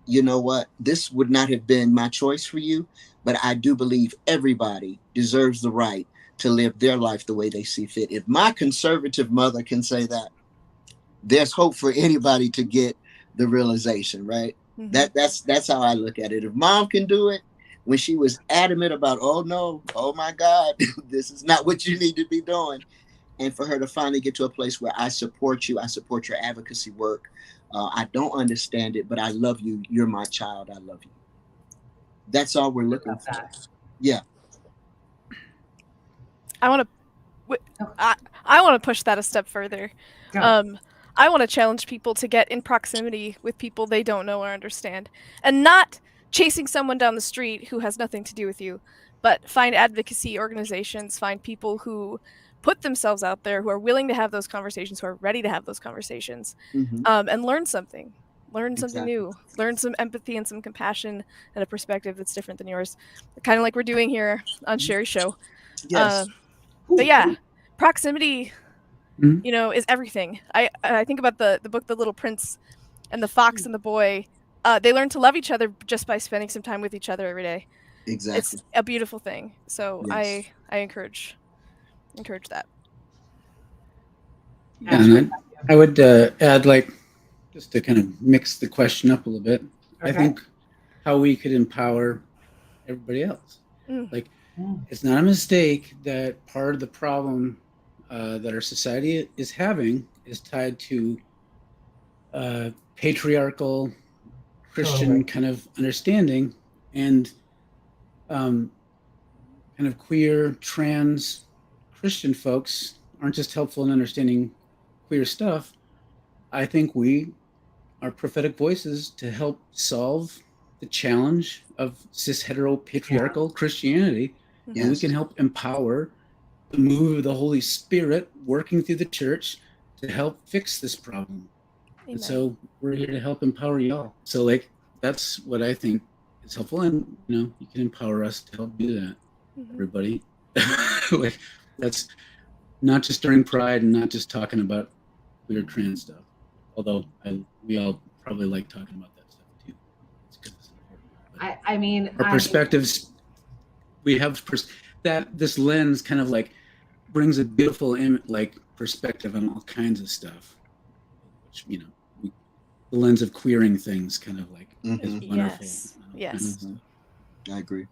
you know what, this would not have been my choice for you, but I do believe everybody deserves the right to live their life the way they see fit. If my conservative mother can say that, there's hope for anybody to get the realization, right? That's how I look at it. If mom can do it, when she was adamant about, oh no, oh my God, this is not what you need to be doing. And for her to finally get to a place where I support you, I support your advocacy work. I don't understand it, but I love you. You're my child. I love you. That's all we're looking for. Yeah. I want to push that a step further. I want to challenge people to get in proximity with people they don't know or understand, and not chasing someone down the street who has nothing to do with you, but find advocacy organizations, find people who put themselves out there, who are willing to have those conversations, who are ready to have those conversations, and learn something. Learn something new. Learn some empathy and some compassion and a perspective that's different than yours. Kind of like we're doing here on Sherry's show. Yes. But yeah, proximity, is everything. I think about the book The Little Prince and the fox and the boy. They learn to love each other just by spending some time with each other every day. Exactly. It's a beautiful thing. So I encourage that. Yeah, and I would add, like, just to kind of mix the question up a little bit, I think how we could empower everybody else. Like, it's not a mistake that part of the problem that our society is having is tied to patriarchal Christian kind of understanding, and kind of queer, trans Christian folks aren't just helpful in understanding queer stuff. I think we are prophetic voices to help solve the challenge of cis hetero patriarchal Christianity. And we can help empower the move of the Holy Spirit working through the church to help fix this problem. Amen. And so we're here to help empower y'all. So, like, that's what I think is helpful. And, you can empower us to help do that, everybody. Like, that's not just during Pride and not just talking about queer trans stuff. Although we all probably like talking about that stuff too. It's because it's important. I mean, our perspectives, we have that this lens kind of like brings a beautiful perspective on all kinds of stuff, which, you know, the lens of queering things kind of like is wonderful. Yes. I agree.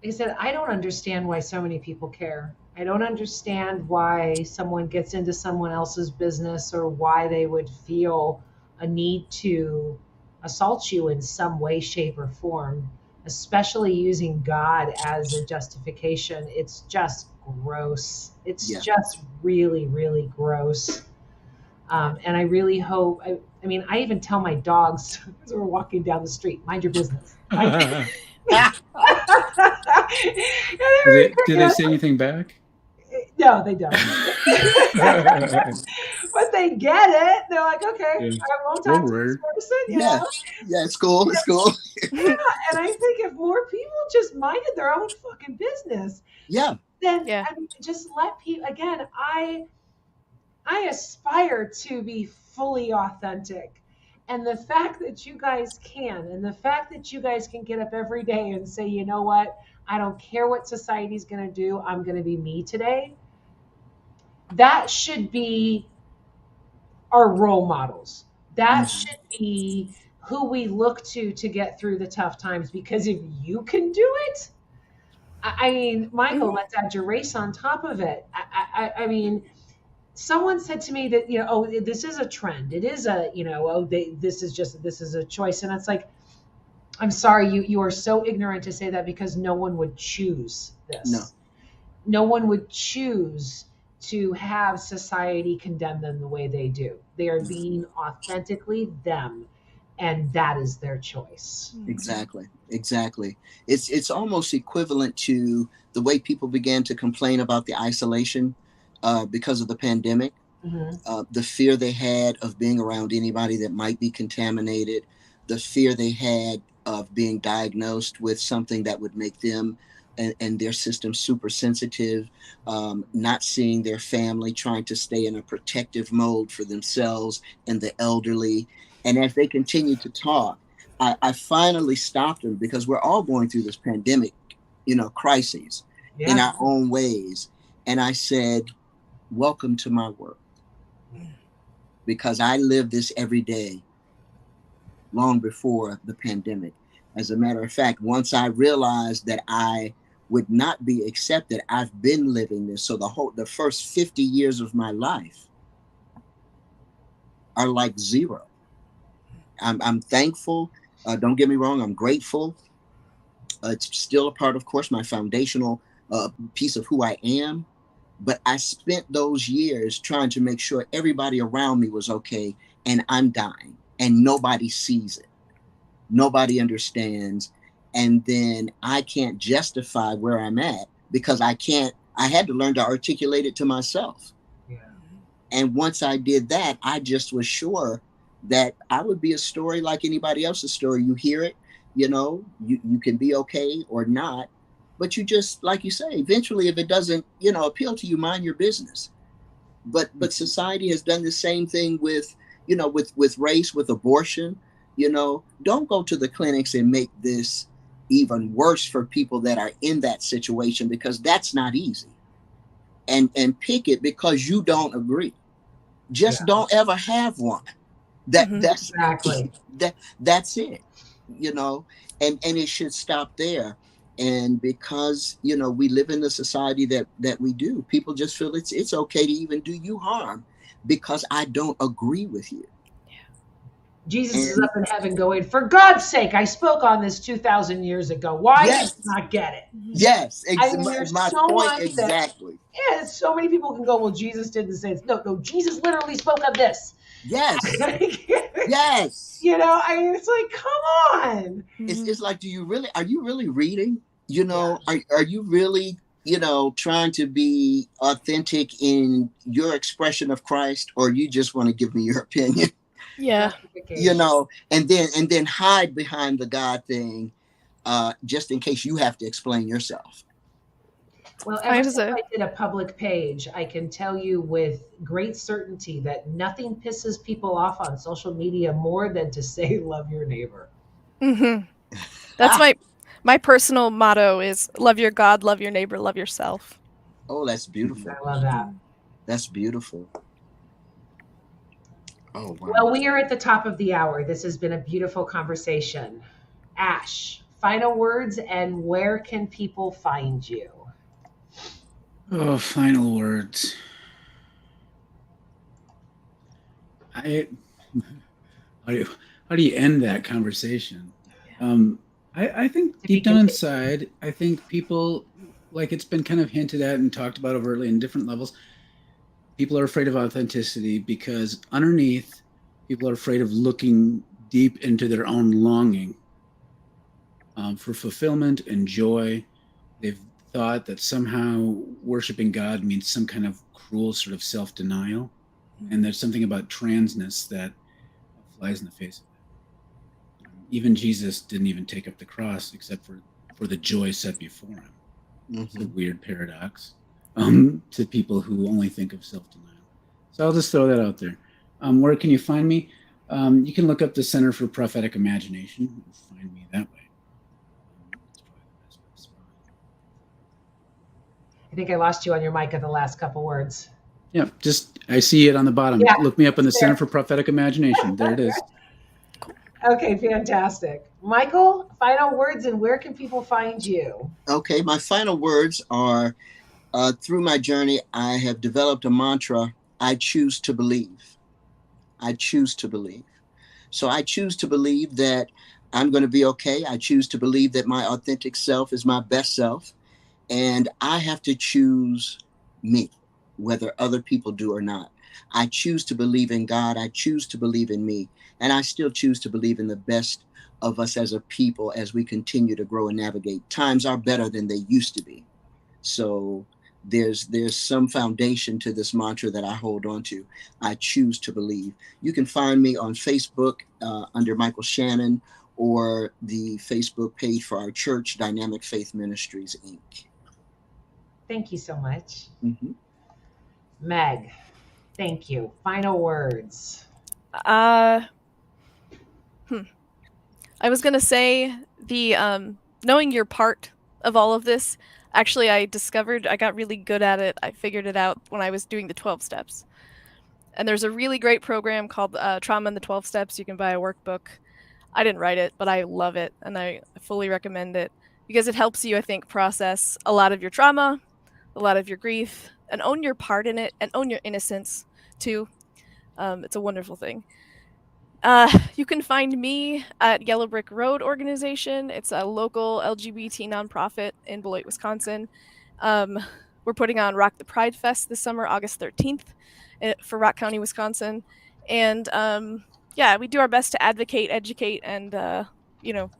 Like I said, I don't understand why so many people care. I don't understand why someone gets into someone else's business or why they would feel a need to assault you in some way, shape, or form, especially using God as a justification. It's just gross. It's just really, really gross. And I really hope, I mean, I even tell my dogs as we're walking down the street, mind your business. Do they say anything back? No, they don't. But they get it. They're like, okay, I won't talk to this person. You know? Yeah, it's cool. It's cool. Yeah, and I think if more people just minded their own fucking business, then I mean, just let people. Again, I aspire to be fully authentic. And the fact that you guys can, and the fact that you guys can get up every day and say, you know what, I don't care what society's going to do, I'm going to be me today. That should be our role models. That should be who we look to get through the tough times. Because if you can do it, I mean, Michael, let's add your race on top of it. I mean, someone said to me that, you know, oh, this is a trend. It is a, you know, oh, this is a choice. And it's like, I'm sorry, you are so ignorant to say that, because no one would choose this. No one would choose to have society condemn them the way they do. They are being authentically them, and that is their choice. Exactly. It's almost equivalent to the way people began to complain about the isolation because of the pandemic. The fear they had of being around anybody that might be contaminated, the fear they had of being diagnosed with something that would make them and their system super sensitive, not seeing their family, trying to stay in a protective mode for themselves and the elderly. And as they continued to talk, I finally stopped them, because we're all going through this pandemic, you know, crises in our own ways. And I said, welcome to my world, because I live this every day long before the pandemic. As a matter of fact, once I realized that I would not be accepted, I've been living this. So the first 50 years of my life are like zero. I'm thankful. Don't get me wrong. I'm grateful. It's still a part, of course, my foundational piece of who I am. But I spent those years trying to make sure everybody around me was okay, and I'm dying, and nobody sees it. Nobody understands. And then I can't justify where I'm at, because I had to learn to articulate it to myself. And once I did that, I just was sure that I would be a story like anybody else's story. You hear it, you know, you can be okay or not, but you just, like you say, eventually, if it doesn't, you know, appeal to you, mind your business. But society has done the same thing with, you know, with race, with abortion. You know, don't go to the clinics and make this even worse for people that are in that situation, because that's not easy. And pick it because you don't agree. Just don't ever have one. That's exactly that's it. You know, and it should stop there. And because, you know, we live in the society that we do, people just feel it's okay to even do you harm because I don't agree with you. Jesus is up in heaven going, for God's sake, I spoke on this 2,000 years ago. Why did you not get it? Yes, I mean, there's my so point much exactly. So many people can go, well, Jesus didn't say it. No, Jesus literally spoke of this. Yes. Yes. You know, I mean, it's like, come on. It's like, are you really reading? You know, are you really, you know, trying to be authentic in your expression of Christ, or you just want to give me your opinion? Yeah. You know, and then hide behind the God thing, just in case you have to explain yourself. Well, ever since I did a public page, I can tell you with great certainty that nothing pisses people off on social media more than to say, love your neighbor. That's my personal motto is love your God, love your neighbor, love yourself. Oh, that's beautiful. I love that. That's beautiful. Oh, wow. Well, we are at the top of the hour. This has been a beautiful conversation. Ash, final words, and where can people find you? Oh, final words. I how do you end that conversation? I think deep down inside, I think people, like it's been kind of hinted at and talked about overtly in different levels, people are afraid of authenticity because underneath, people are afraid of looking deep into their own longing for fulfillment and joy. They've thought that somehow worshiping God means some kind of cruel sort of self-denial. And there's something about transness that flies in the face of that. Even Jesus didn't even take up the cross except for the joy set before him. It's a weird paradox to people who only think of self-denial. So I'll just throw that out there. Where can you find me? You can look up the Center for Prophetic Imagination and find me that way. That's probably the best spot. I think I lost you on your mic at the last couple words. Yeah, just I see it on the bottom. Yeah, look me up in the Center for Prophetic Imagination. There it is. Okay, fantastic. Michael, final words, and where can people find you? Okay, my final words are, through my journey, I have developed a mantra: I choose to believe. I choose to believe. So I choose to believe that I'm going to be okay. I choose to believe that my authentic self is my best self. And I have to choose me, whether other people do or not. I choose to believe in God. I choose to believe in me. And I still choose to believe in the best of us as a people as we continue to grow and navigate. Times are better than they used to be. So there's some foundation to this mantra that I hold on to. I choose to believe. You can find me on Facebook under Michael Shannon, or the Facebook page for our church, Dynamic Faith Ministries, Inc. Thank you so much. Meg, thank you. Final words. I was gonna say the knowing your part of all of this. Actually, I got really good at it. I figured it out when I was doing the 12 steps. And there's a really great program called Trauma and the 12 Steps. You can buy a workbook. I didn't write it, but I love it, and I fully recommend it because it helps you, I think, process a lot of your trauma, a lot of your grief, and own your part in it, and own your innocence too. It's a wonderful thing. You can find me at Yellow Brick Road Organization. It's a local LGBT nonprofit in Beloit, Wisconsin. We're putting on Rock the Pride Fest this summer, August 13th, for Rock County, Wisconsin. And yeah, we do our best to advocate, educate, and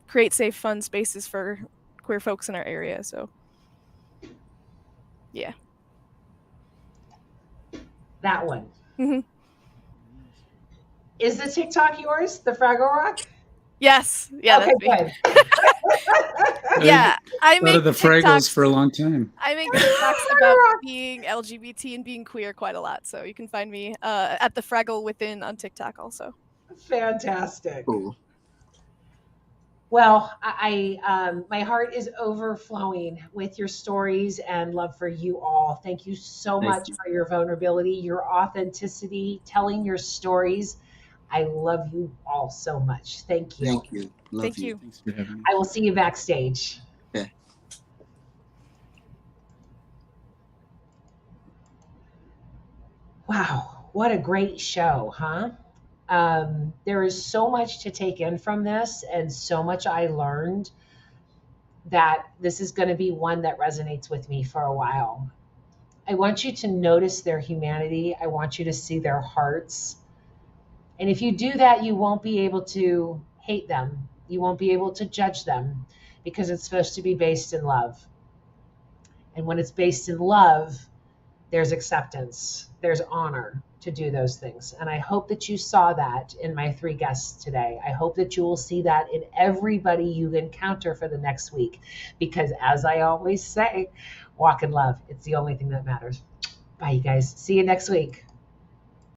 create safe, fun spaces for queer folks in our area. So, yeah. That one. Mm-hmm. Is the TikTok yours, the Fraggle Rock? Yes. Yeah, okay, that's me. Good. Yeah, I make the Fraggles for a long time. I make TikToks about being LGBT and being queer quite a lot, so you can find me at the Fraggle Within on TikTok also. Fantastic. Cool. Well, I my heart is overflowing with your stories and love for you all. Thank you so much for your vulnerability, your authenticity, telling your stories. I love you all so much. Thank you. Thank you. Love Thank you. Thanks for having me. I will see you backstage. Okay. Wow, what a great show, huh? There is so much to take in from this, and so much I learned that this is going to be one that resonates with me for a while. I want you to notice their humanity. I want you to see their hearts. And if you do that, you won't be able to hate them. You won't be able to judge them, because it's supposed to be based in love. And when it's based in love, there's acceptance, there's honor to do those things. And I hope that you saw that in my 3 guests today. I hope that you will see that in everybody you encounter for the next week, because as I always say, walk in love. It's the only thing that matters. Bye, you guys. See you next week.